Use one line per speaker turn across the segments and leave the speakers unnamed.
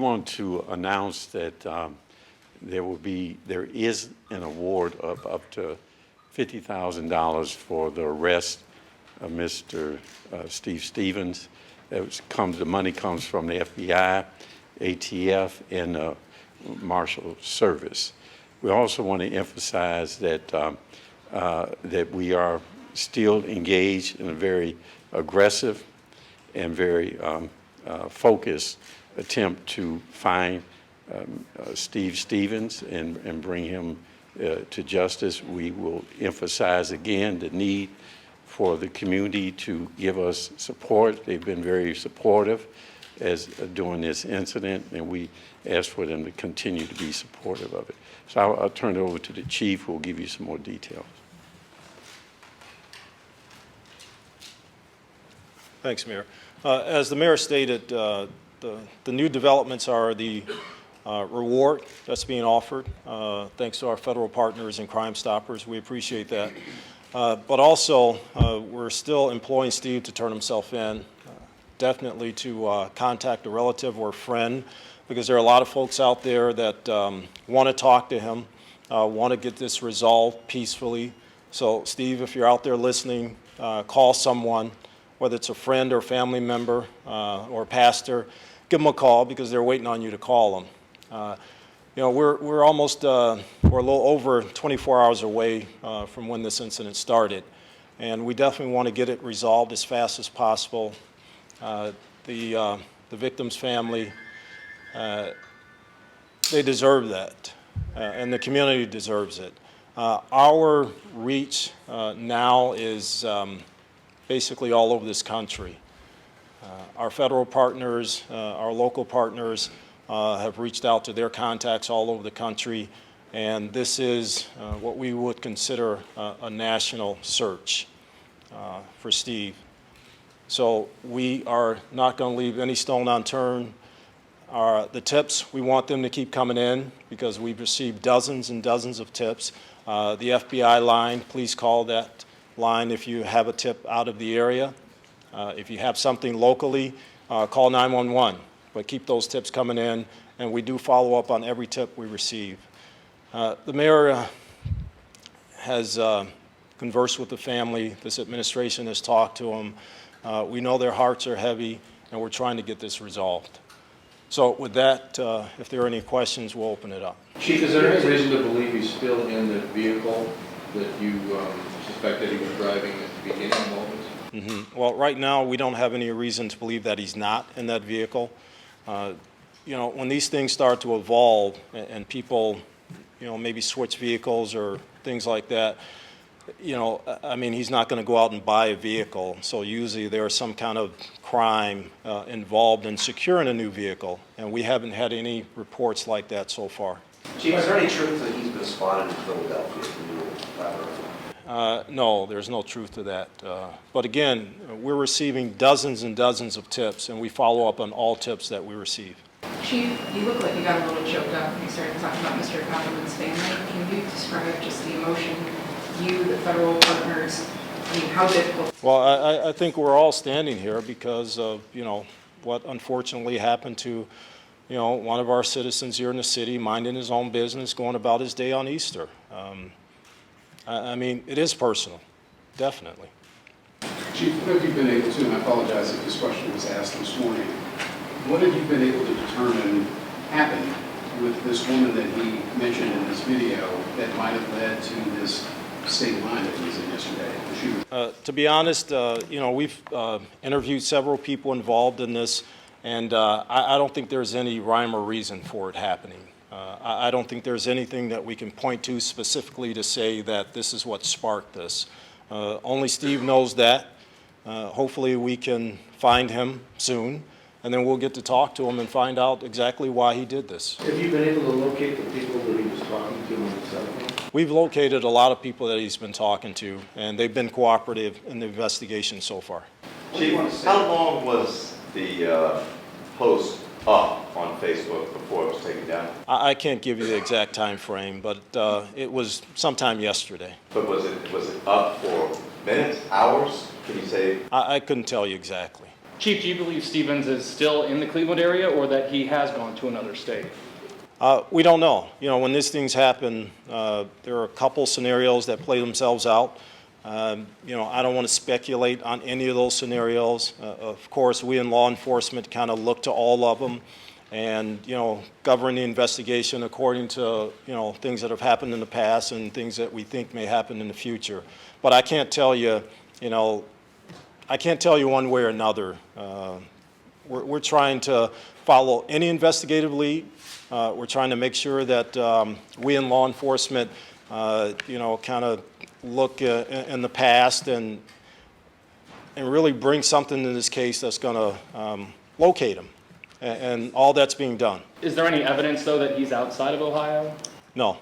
want to announce that there is an award of up to $50,000 for the arrest of Mr. Steve Stevens. The money comes from the FBI, ATF, and the Marshal Service. We also want to emphasize that that we are still engaged in a very aggressive and very focused attempt to find Steve Stevens and bring him to justice. We will emphasize again the need for the community to give us support. They've been very supportive during this incident, and we ask for them to continue to be supportive of it. So I'll turn it over to the chief, who will give you some more details.
Thanks, Mayor. As the mayor stated, the new developments are the reward that's being offered, thanks to our federal partners and Crime Stoppers. We appreciate that. But also, we're still employing Steve to turn himself in, definitely to contact a relative or a friend, because there are a lot of folks out there that want to talk to him, want to get this resolved peacefully. So, Steve, if you're out there listening, call someone, whether it's a friend or family member or pastor. Give them a call, because they're waiting on you to call them. You know, we're almost, we're a little over 24 hours away from when this incident started, and we definitely want to get it resolved as fast as possible. The victim's family, they deserve that, and the community deserves it. Our reach now is basically all over this country. Our federal partners, our local partners have reached out to their contacts all over the country, and this is what we would consider a national search for Steve. So we are not going to leave any stone unturned. The tips, we want them to keep coming in, because we've received dozens and dozens of tips. The FBI line, please call that line if you have a tip out of the area. If you have something locally, call 911. But keep those tips coming in, and we do follow up on every tip we receive. The mayor has conversed with the family. This administration has talked to them. We know their hearts are heavy, and we're trying to get this resolved. So with that, if there are any questions, we'll open it up.
Chief, is there any reason to believe he's still in the vehicle that you suspect that he was driving at the beginning moments?
Mm-hmm. Well, right now, we don't have any reason to believe that he's not in that vehicle. You know, when these things start to evolve and people, you know, maybe switch vehicles or things like that, you know, I mean, he's not going to go out and buy a vehicle. So usually there's some kind of crime involved in securing a new vehicle, and we haven't had any reports like that so far.
Chief, is there any truth that he's been spotted in Philadelphia?
No, there's no truth to that. But again, we're receiving dozens and dozens of tips, and we follow up on all tips that we receive.
Chief, you look like you got a little choked up when you started talking about Mr. Copperman's family. Can you describe just the emotion, you, the federal partners, I mean, how difficult?
Well, I think we're all standing here because of, you know, what unfortunately happened to, you know, one of our citizens here in the city, minding his own business, going about his day on Easter. I mean, it is personal, definitely.
Chief, what have you been able to, and I apologize if this question was asked this morning, what have you been able to determine happened with this woman that he mentioned in this video that might have led to this state of mind that he was in yesterday?
To be honest, you know, we've interviewed several people involved in this, and I don't think there's any rhyme or reason for it happening. I don't think there's anything that we can point to specifically to say that this is what sparked this. Only Steve knows that. Hopefully we can find him soon, and then we'll get to talk to him and find out exactly why he did this.
Have you been able to locate the people that he was talking to on the cell phone?
We've located a lot of people that he's been talking to, and they've been cooperative in the investigation so far.
Chief, how long was the post up on Facebook before it was taken down?
I can't give you the exact time frame, but it was sometime yesterday.
But was it up for minutes, hours? Can you say?
I couldn't tell you exactly.
Chief, do you believe Stevens is still in the Cleveland area or that he has gone to another state?
We don't know. You know, when these things happen, there are a couple scenarios that play themselves out. You know, I don't want to speculate on any of those scenarios. Of course, we in law enforcement kind of look to all of them and, you know, govern the investigation according to, you know, things that have happened in the past and things that we think may happen in the future. But I can't tell you, you know, I can't tell you one way or another. We're trying to follow any investigative lead. We're trying to make sure that we in law enforcement, you know, kind of look in the past and really bring something to this case that's going to locate him. And all that's being done.
Is there any evidence, though, that he's outside of Ohio?
No.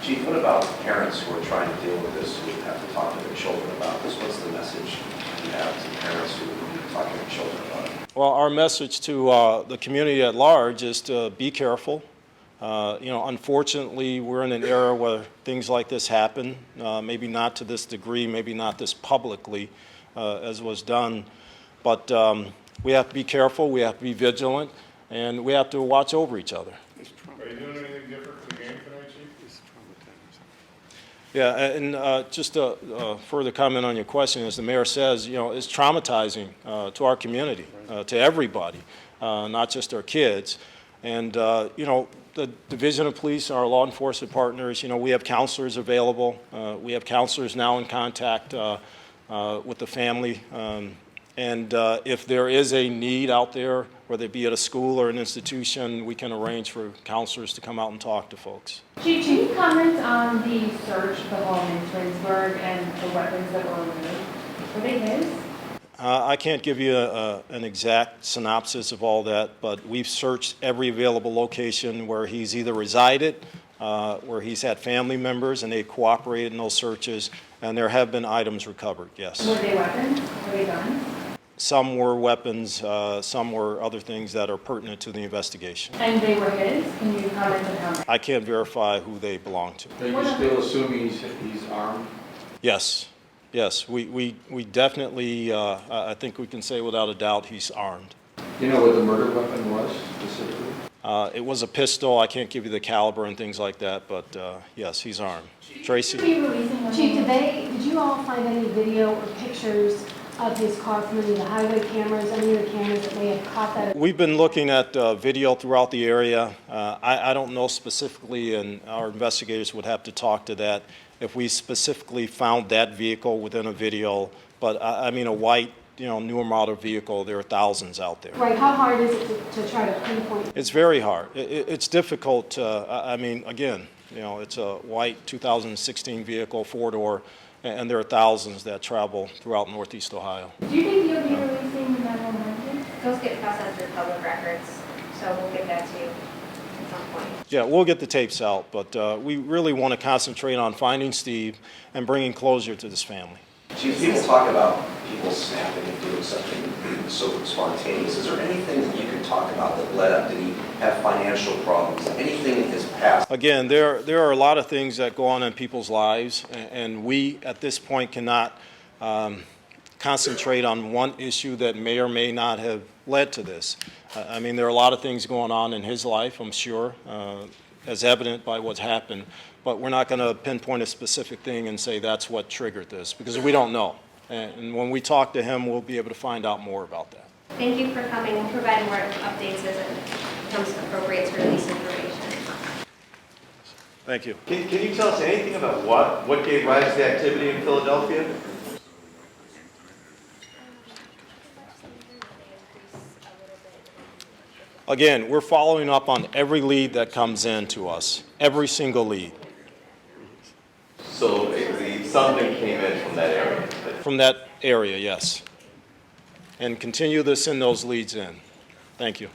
Chief, what about parents who are trying to deal with this, who have to talk to their children about this? What's the message you have to parents who talk to their children about it?
Well, our message to the community at large is to be careful. You know, unfortunately, we're in an era where things like this happen, maybe not to this degree, maybe not this publicly as was done, but we have to be careful, we have to be vigilant, and we have to watch over each other.
Are you doing anything different for the game tonight, Chief?
Yeah, and just a further comment on your question, as the mayor says, you know, it's traumatizing to our community, to everybody, not just our kids. And, you know, the Division of Police, our law enforcement partners, you know, we have counselors available. We have counselors now in contact with the family. And if there is a need out there, whether it be at a school or an institution, we can arrange for counselors to come out and talk to folks.
Chief, can you comment on the search of the home in Twinsburg and the weapons that were removed? Were they his?
I can't give you an exact synopsis of all that, but we've searched every available location where he's either resided, where he's had family members, and they cooperated in those searches, and there have been items recovered, yes.
Were they weapons? Were they guns?
Some were weapons, some were other things that are pertinent to the investigation.
And they were his? Can you comment on how?
I can't verify who they belong to.
Are you still assuming he's armed?
Yes, yes, we definitely, I think we can say without a doubt he's armed.
Do you know what the murder weapon was specifically?
It was a pistol. I can't give you the caliber and things like that, but yes, he's armed. Tracy?
Chief, did you all find any video or pictures of his car from any of the highway cameras, any of the cameras that may have caught that?
We've been looking at video throughout the area. I don't know specifically, and our investigators would have to talk to that, if we specifically found that vehicle within a video. But I mean, a white, you know, newer model vehicle, there are thousands out there.
Right, how hard is it to try to pinpoint?
It's very hard. It's difficult. I mean, again, you know, it's a white 2016 vehicle, four-door, and there are thousands that travel throughout Northeast Ohio.
Do you think you'll be releasing the 911?
Those get processed through public records, so we'll get that to you at some point.
Yeah, we'll get the tapes out, but we really want to concentrate on finding Steve and bringing closure to this family.
Chief, people talk about people snapping and doing something so spontaneous. Is there anything that you can talk about that led up? Did he have financial problems? Anything in his past?
Again, there are a lot of things that go on in people's lives, and we at this point cannot concentrate on one issue that may or may not have led to this. I mean, there are a lot of things going on in his life, I'm sure, as evident by what's happened, but we're not going to pinpoint a specific thing and say that's what triggered this, because we don't know. And when we talk to him, we'll be able to find out more about that.
Thank you for coming and providing more updates as it becomes appropriate to release information.
Thank you.
Can you tell us anything about what gave rise to the activity in Philadelphia?
Again, we're following up on every lead that comes in to us, every single lead.
So something came in from that area?
From that area, yes. And continue to send those leads in. Thank you.